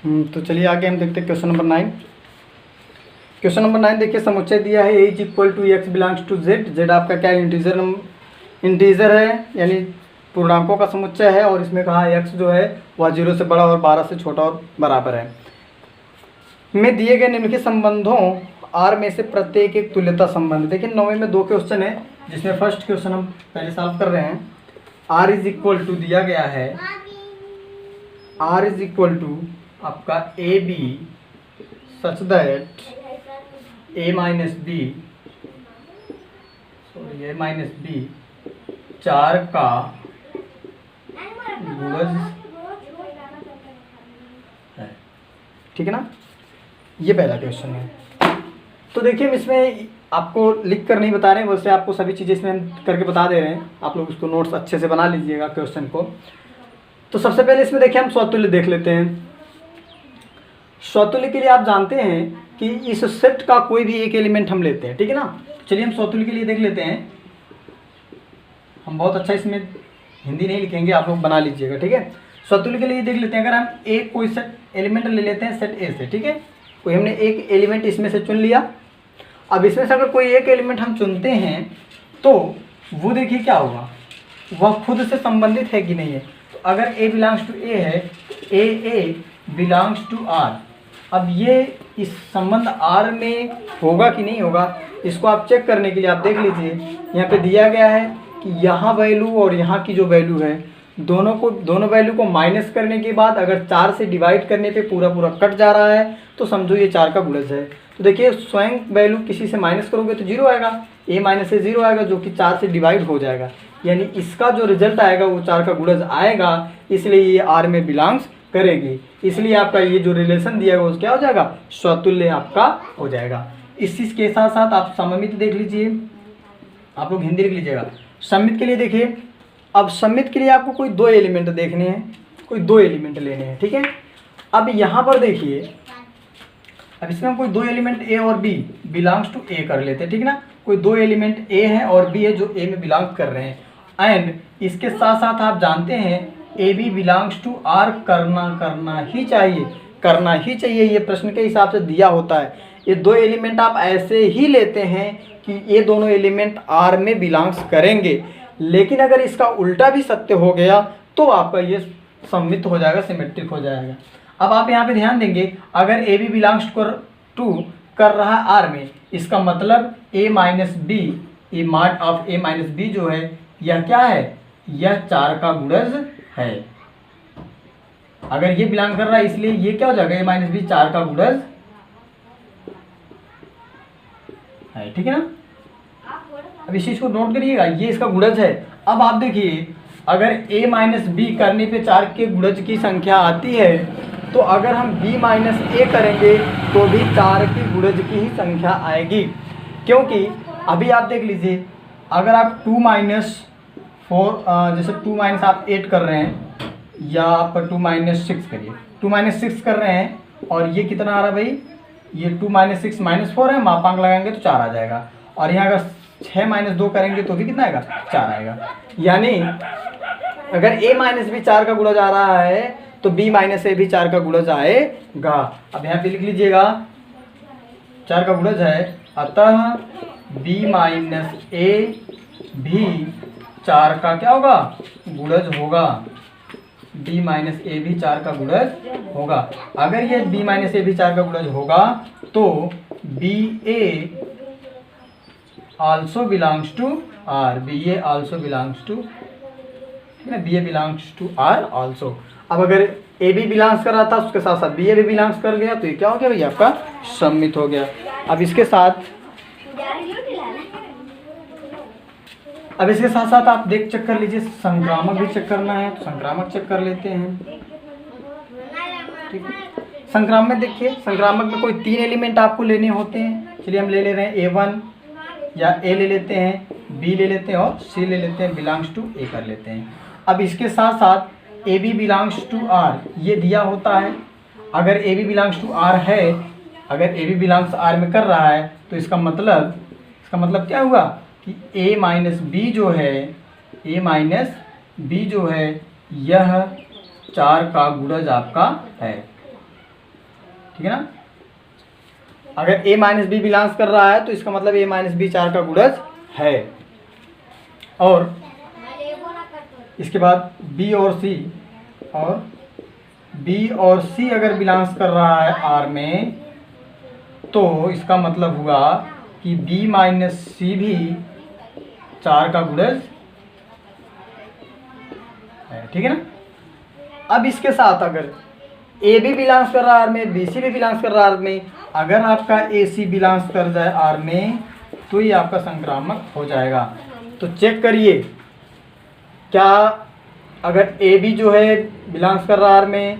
तो चलिए आगे हम देखते हैं क्वेश्चन नंबर 9। क्वेश्चन नंबर 9 देखिए, समुच्चय दिया है a = x belongs to z। z आपका क्या इंटीजर है, यानी पूर्णांकों का समुच्चय है, और इसमें कहा x जो है वह 0 से बड़ा और 12 से छोटा और बराबर है। में दिए गए निम्नलिखित संबंधों R में से प्रत्येक एक तुल्यता संबंध। देखिए 9वीं में 2 क्वेश्चन है, जिसमें फर्स्ट क्वेश्चन हम पहले सॉल्व कर रहे हैं। R = दिया गया है, R = आपका AB such that a minus b 4 का गुणज है। ठीक है ना, ये पहला क्वेश्चन है। तो देखिए हम इसमें आपको लिख कर नहीं बता रहे हैं, वैसे आपको सभी चीज़ें इसमें हम करके बता दे रहे हैं। आप लोग उसको नोट्स अच्छे से बना लीजिएगा क्वेश्चन को। तो सबसे पहले इसमें देखिए हम स्वतुल्य देख लेते हैं। स्वतुल्य के लिए आप जानते हैं कि इस सेट का कोई भी एक एलिमेंट हम लेते हैं, ठीक है ना। चलिए हम स्वतुल्य के लिए देख लेते हैं। हम बहुत अच्छा इसमें हिंदी नहीं लिखेंगे, आप लोग बना लीजिएगा, ठीक है। स्वतुल्य के लिए देख लेते हैं। अगर हम एक कोई सेट एलिमेंट ले लेते हैं सेट ए से, ठीक है, कोई हमने एक एलिमेंट इसमें से चुन लिया। अब इसमें से अगर कोई एक एलिमेंट हम चुनते हैं तो वो देखिए क्या होगा, वह खुद से संबंधित है कि नहीं है। तो अगर a बिलोंग्स टू ए है, a बिलोंग्स टू आर। अब ये इस संबंध R में होगा कि नहीं होगा, इसको आप चेक करने के लिए आप देख लीजिए। यहाँ पे दिया गया है कि यहाँ वैल्यू और यहाँ की जो वैल्यू है, दोनों वैल्यू को माइनस करने के बाद अगर 4 से डिवाइड करने पे पूरा कट जा रहा है तो समझो ये 4 का गुणज है। तो देखिए स्वयं वैल्यू किसी से माइनस करोगे तो 0 आएगा, a माइनस से 0 आएगा, जो कि 4 से डिवाइड हो जाएगा। यानी इसका जो रिजल्ट आएगा वो 4 का गुणज आएगा, इसलिए ये R में बिलोंग्स करेगी। इसलिए आपका ये जो रिलेशन दिया है वो क्या हो जाएगा, स्वतुल्य आपका हो जाएगा। इस चीज़ के साथ साथ आप सममित देख लीजिए, आप लोग हिंदी लिख लीजिएगा। सममित के लिए देखिए, अब सममित के लिए आपको कोई 2 एलिमेंट देखने हैं, कोई 2 एलिमेंट लेने हैं, ठीक है। अब यहाँ पर देखिए, अब इसमें हम कोई 2 एलिमेंट ए और बी बिलोंग्स टू ए कर लेते हैं, ठीक है ना। कोई 2 एलिमेंट ए है और बी है जो ए में बिलोंग कर रहे हैं। एंड इसके साथ साथ आप जानते हैं a b belongs to R करना ही चाहिए, ये प्रश्न के हिसाब से दिया होता है। ये 2 एलिमेंट आप ऐसे ही लेते हैं कि ये दोनों एलिमेंट आर में बिलोंग्स करेंगे, लेकिन अगर इसका उल्टा भी सत्य हो गया तो आपका ये सममित हो जाएगा, सिमेट्रिक हो जाएगा। अब आप यहाँ पे ध्यान देंगे, अगर ए बी बिलोंग्स टू कर रहा है आर में, इसका मतलब a minus b, a mod of a minus b जो है यह क्या है, यह 4 का गुणज है। अगर ये बिलोंग कर रहा है इसलिए ये क्या हो जाएगा, a माइनस बी 4 का गुणज है, ठीक है ना। अब इस चीज को नोट करिएगा, ये इसका गुणज है। अब आप देखिए, अगर a माइनस बी करने पे 4 के गुणज की संख्या आती है, तो अगर हम b माइनस ए करेंगे तो भी 4 की गुणज की ही संख्या आएगी। क्योंकि अभी आप देख लीजिए, अगर आप 2 माइनस 4 जैसे 2 माइनस आप 8 कर रहे हैं, या आप 2 माइनस 6 करिए, 2 माइनस 6 कर रहे हैं, और ये कितना आ रहा है भाई, ये 2 माइनस 6 माइनस 4 है, मापांक लगाएंगे तो 4 आ जाएगा। और यहाँ अगर 6 माइनस 2 करेंगे तो भी कितना आएगा, 4 आएगा। यानी अगर a माइनस बी 4 का गुणज आ रहा है तो b माइनस ए भी 4 का गुणज आएगा। अब यहाँ पे लिख लीजिएगा 4 का गुणज है, अतः b माइनस ए भी 4 का क्या होगा, गुणज होगा। b माइनस ए भी 4 का गुणज होगा। अगर ये b माइनस ए भी 4 का गुणज होगा तो ba also belongs to R, BA also belongs to, ठीक है, BA belongs to R also। अब अगर AB बिलोंग्स कर रहा था उसके साथ साथ BA भी बिलोंग्स कर गया तो ये क्या हो गया भैया, आपका सम्मित हो गया। अब इसके साथ आप देख चेक कर लीजिए, संक्रामक भी चेक करना है तो संक्रामक चेक कर लेते हैं, ठीक है। संक्रामक देखिए, संक्रामक में कोई 3 एलिमेंट आपको लेने होते हैं। चलिए हम ले रहे हैं A1, या A ले लेते हैं, B ले लेते हैं और C ले लेते हैं, बिलोंग्स टू A कर लेते हैं। अब इसके साथ साथ AB बिलोंग्स टू R ये दिया होता है। अगर AB बिलोंग्स टू R है, अगर AB बिलोंग्स R में कर रहा है तो इसका मतलब क्या हुआ कि A माइनस बी जो है यह 4 का गुणज आपका है। ठीक है ना। अगर a माइनस बी बिलोंग्स कर रहा है तो इसका मतलब a माइनस बी 4 का गुणज है। और इसके बाद b और c अगर बिलोंग्स कर रहा है R में, तो इसका मतलब हुआ कि b माइनस सी भी 4 का गुणज है, ठीक है ना। अब इसके साथ अगर ए भी बिलोंग्स कर रहा है आर में, बी सी भी बिलोंग्स कर रहा है आर में, अगर आपका ए सी बिलोंग्स कर जाए आर में तो ये आपका संक्रामक हो जाएगा। तो चेक करिए, क्या अगर ए बी जो है बिलोंग्स कर रहा है आर में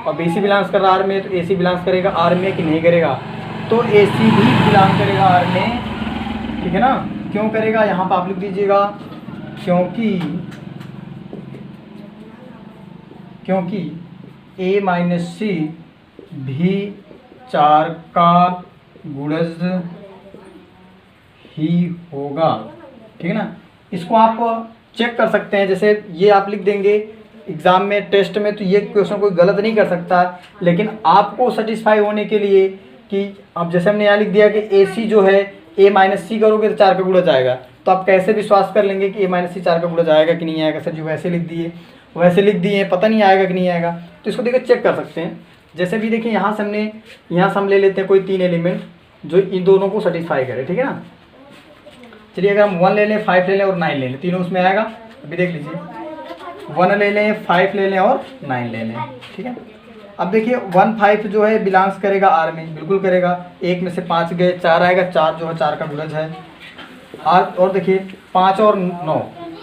और बी सी बिलोंग्स कर रहा है आर में, तो ए सी बिलोंग्स करेगा आर में कि नहीं करेगा? तो ए सी भी बिलोंग करेगा आर में, ठीक है ना। क्यों करेगा, यहाँ पर आप लिख दीजिएगा, क्योंकि a माइनस सी भी 4 का गुणज ही होगा, ठीक है ना। इसको आप चेक कर सकते हैं, जैसे ये आप लिख देंगे एग्ज़ाम में, टेस्ट में, तो ये क्वेश्चन कोई गलत नहीं कर सकता। लेकिन आपको सेटिस्फाई होने के लिए कि अब जैसे हमने यहाँ लिख दिया कि ए सी जो है a माइनस सी करोगे तो 4 का गुणज आएगा, तो आप कैसे विश्वास कर लेंगे कि a माइनस सी 4 का गुणज आएगा कि नहीं आएगा? सर जी वैसे लिख दिए पता नहीं आएगा कि नहीं आएगा। तो इसको देखिए चेक कर सकते हैं। जैसे भी देखिए यहाँ से हम ले लेते हैं कोई 3 एलिमेंट जो इन दोनों को सेटिस्फाई करे, ठीक है ना। चलिए अगर हम 1 ले लें, 5 ले लें और 9 ले लें, तीनों उसमें आएगा। अभी देख लीजिए, 1 ले लें, 5 ले लें और 9 ले लें, ठीक है। अब देखिए 1 5 जो है बिलोंग्स करेगा आर में, बिल्कुल करेगा। 1 में से 5 गए, 4 आएगा, 4 जो है 4 का गुणज है आर। और देखिए 5 और 9,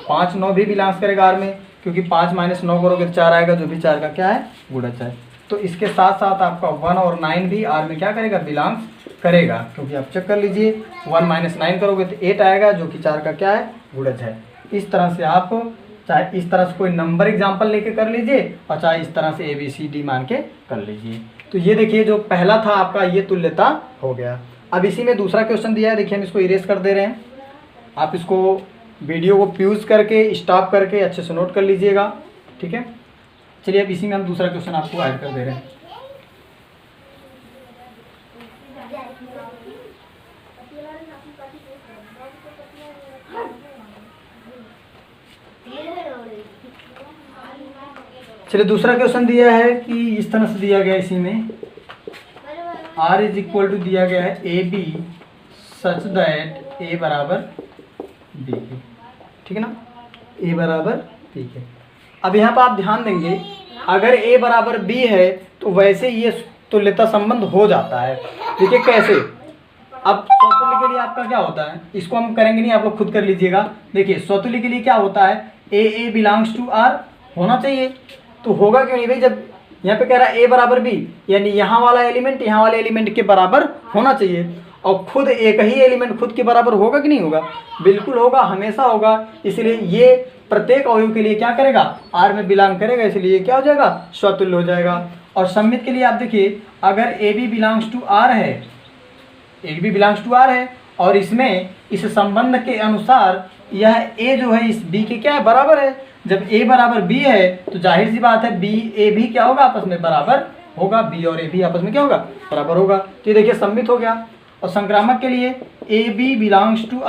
5 9 भी बिलोंग्स करेगा आर में, क्योंकि 5 माइनस 9 करोगे तो 4 आएगा, जो भी 4 का क्या है, गुणज है। तो इसके साथ साथ आपका 1 और 9 भी आर में क्या करेगा, बिलोंग्स करेगा, क्योंकि आप चेक कर लीजिए 1 माइनस 9 करोगे तो 8 आएगा, जो कि 4 का क्या है, गुणज है। इस तरह से आप चाहे इस तरह से कोई नंबर एग्जाम्पल लेके कर लीजिए और चाहे इस तरह से ABCD मान के कर लीजिए। तो ये देखिए जो पहला था आपका ये तुल्यता हो गया। अब इसी में दूसरा क्वेश्चन दिया है, देखिए हम इसको इरेज कर दे रहे हैं। आप इसको वीडियो को प्यूज करके स्टॉप करके अच्छे से नोट कर लीजिएगा, ठीक है। चलिए अब इसी में हम दूसरा क्वेश्चन आपको ऐड कर दे रहे हैं। चलिए दूसरा क्वेश्चन दिया है कि इस तरह से दिया गया, इसी में R इज इक्वल टू दिया गया है AB सच दैट A बराबर B के, ठीक है ना, A बराबर B के। अब यहाँ पर आप ध्यान देंगे, अगर A बराबर B है तो वैसे ये तुल्यता संबंध हो जाता है। देखिए कैसे, अब स्वतुल्य के लिए आपका क्या होता है, इसको हम करेंगे नहीं, आप लोग खुद कर लीजिएगा। देखिए स्वतुल्य के लिए क्या होता है, A बिलोंग्स टू R होना चाहिए, तो होगा क्यों नहीं भाई, जब यहाँ पे कह रहा है A बराबर B, यानी यहाँ वाला एलिमेंट के बराबर होना चाहिए। और खुद एक ही एलिमेंट खुद के बराबर होगा कि नहीं होगा, बिल्कुल होगा, हमेशा होगा। इसलिए ये प्रत्येक अवयव के लिए क्या करेगा, R में बिलोंग करेगा, इसलिए क्या हो जाएगा, स्वतुल्य हो जाएगा। और सममित के लिए आप देखिए, अगर AB बिलोंग्स टू R है, AB बिलोंग्स टू R है और इसमें इस संबंध के अनुसार यह A जो है इस B के क्या है, बराबर है। जब A बराबर B है तो जाहिर सी बात है B A भी क्या होगा, आपस में बराबर होगा, B और A भी आपस में क्या होगा, बराबर होगा। तो ये देखिए सम्मित हो गया। और संक्रामक के लिए AB बिलोंग्स टू R